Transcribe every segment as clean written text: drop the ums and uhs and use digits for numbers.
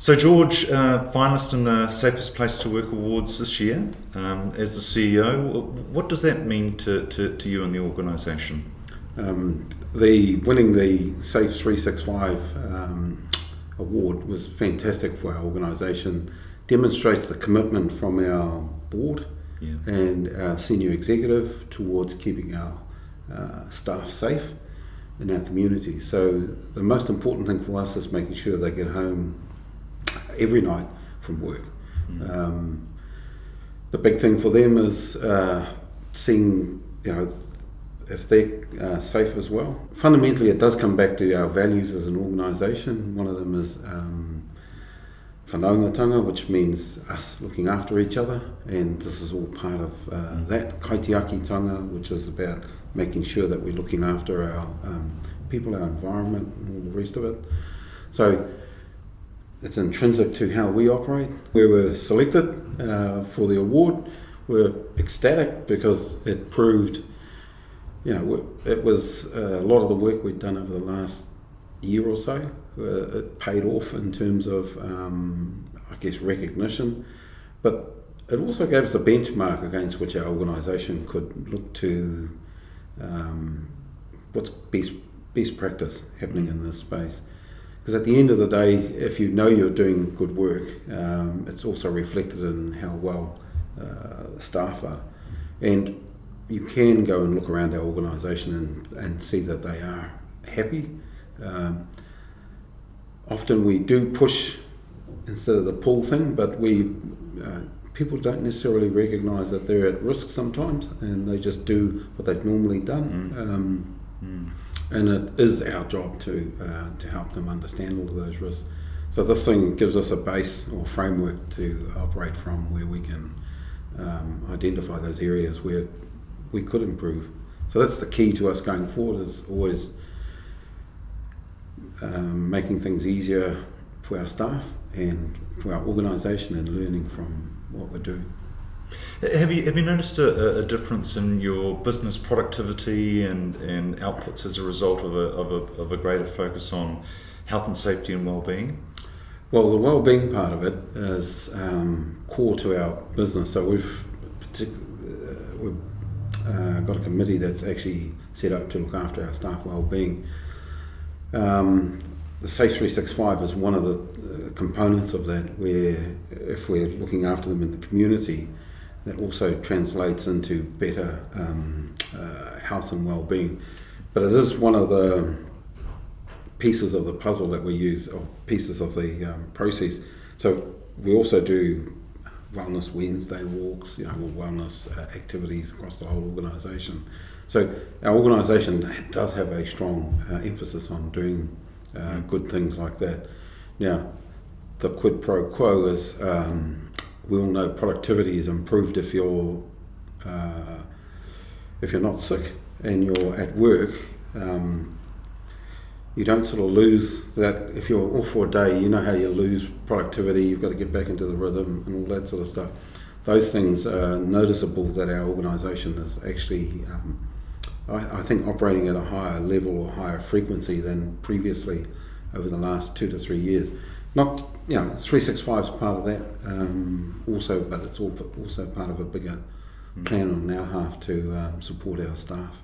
So George, finalist in the Safest Place to Work Awards this year. As the CEO, what does that mean to you and the organisation? Winning the Safe365 award was fantastic for our organisation. Demonstrates the commitment from our board and our senior executive towards keeping our staff safe in our community. So the most important thing for us is making sure they get home every night from work. The big thing for them is seeing, if they're safe as well. Fundamentally, it does come back to our values as an organisation. One of them is whanaungatanga, which means us looking after each other, and this is all part of that. Kaitiakitanga, which is about making sure that we're looking after our people, our environment, and all the rest of it. So it's intrinsic to how we operate. We were selected for the award. We're ecstatic because it proved, it was a lot of the work we'd done over the last year or so. It paid off in terms of, recognition, but it also gave us a benchmark against which our organisation could look to what's best practice happening in this space. Because at the end of the day, if you know you're doing good work, it's also reflected in how well staff are. And you can go and look around our organisation and see that they are happy. Often we do push instead of the pull thing, but people don't necessarily recognise that they're at risk sometimes, and they just do what they've normally done. And it is our job to help them understand all of those risks. So this thing gives us a base or framework to operate from, where we can identify those areas where we could improve. So that's the key to us going forward, is always making things easier for our staff and for our organisation, and learning from what we're doing. Have you noticed a difference in your business productivity and outputs as a result of a greater focus on health and safety and wellbeing? Well, the wellbeing part of it is core to our business. So we've got a committee that's actually set up to look after our staff wellbeing. The Safe365 is one of the components of that, where if we're looking after them in the community, that also translates into better health and well-being. But it is one of the pieces of the puzzle that we use, or pieces of the process. So we also do Wellness Wednesday walks, or wellness activities across the whole organisation. So our organisation does have a strong emphasis on doing good things like that. Now, the quid pro quo is, we all know productivity is improved if you're not sick and you're at work. You don't sort of lose that. If you're off for a day, you know how you lose productivity. You've got to get back into the rhythm and all that sort of stuff. Those things are noticeable that our organisation is actually, I think, operating at a higher level or higher frequency than previously over the last 2 to 3 years. Not, 365 is part of that also, but it's also part of a bigger plan on our half to support our staff.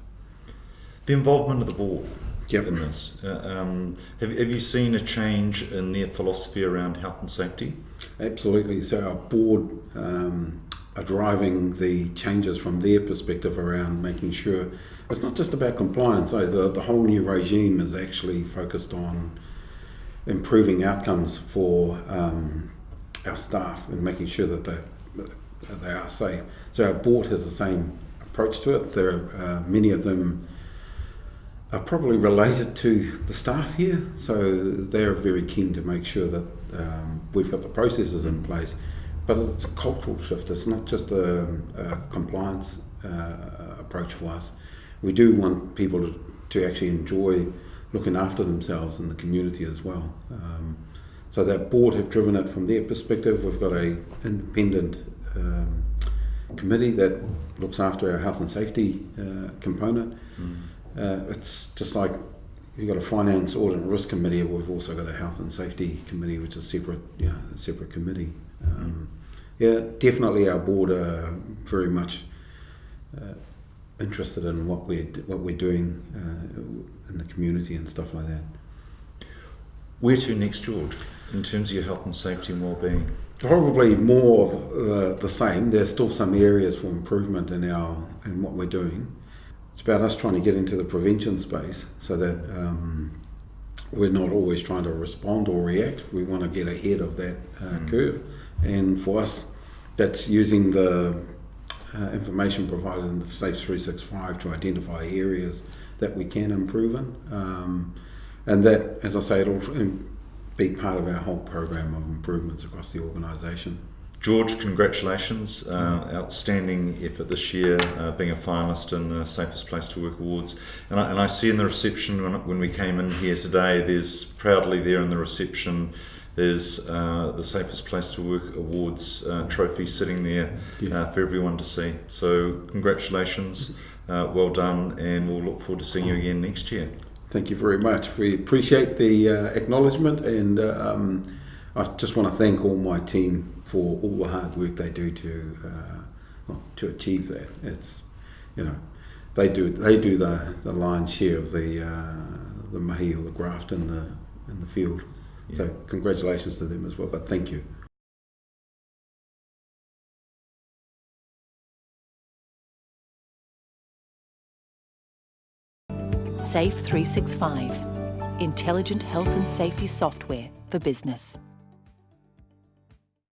The involvement of the board in this, have you seen a change in their philosophy around health and safety? Absolutely. So our board are driving the changes from their perspective around making sure it's not just about compliance. The whole new regime is actually focused on improving outcomes for our staff and making sure that they are safe. So our board has the same approach to it. There are many of them are probably related to the staff here, so they're very keen to make sure that we've got the processes in place. But it's a cultural shift. It's not just a compliance approach for us. We do want people to actually enjoy looking after themselves in the community as well. So that board have driven it from their perspective. We've got an independent committee that looks after our health and safety component. It's just like you've got a finance, audit and risk committee. We've also got a health and safety committee, which is a separate committee. Yeah, definitely our board are very much interested in what we're doing in the community and stuff like that. Where to next, George, in terms of your health and safety and wellbeing? Probably more of the same. There's still some areas for improvement in what we're doing. It's about us trying to get into the prevention space so that we're not always trying to respond or react. We want to get ahead of that curve. And for us, that's using the information provided in the Safe365 to identify areas that we can improve in. And that, as I say, it'll be part of our whole program of improvements across the organisation. George, congratulations. Outstanding effort this year, being a finalist in the Safest Place to Work Awards. And I see in the reception when we came in here today, there's proudly there in the reception, there's the Safest Place to Work Awards trophy sitting there for everyone to see. So congratulations, well done, and we'll look forward to seeing you again next year. Thank you very much. We appreciate the acknowledgement, and I just want to thank all my team for all the hard work they do to achieve that. It's, they do the lion's share of the mahi or the graft in the field. Yeah. So congratulations to them as well. But thank you. Safe365, intelligent health and safety software for business.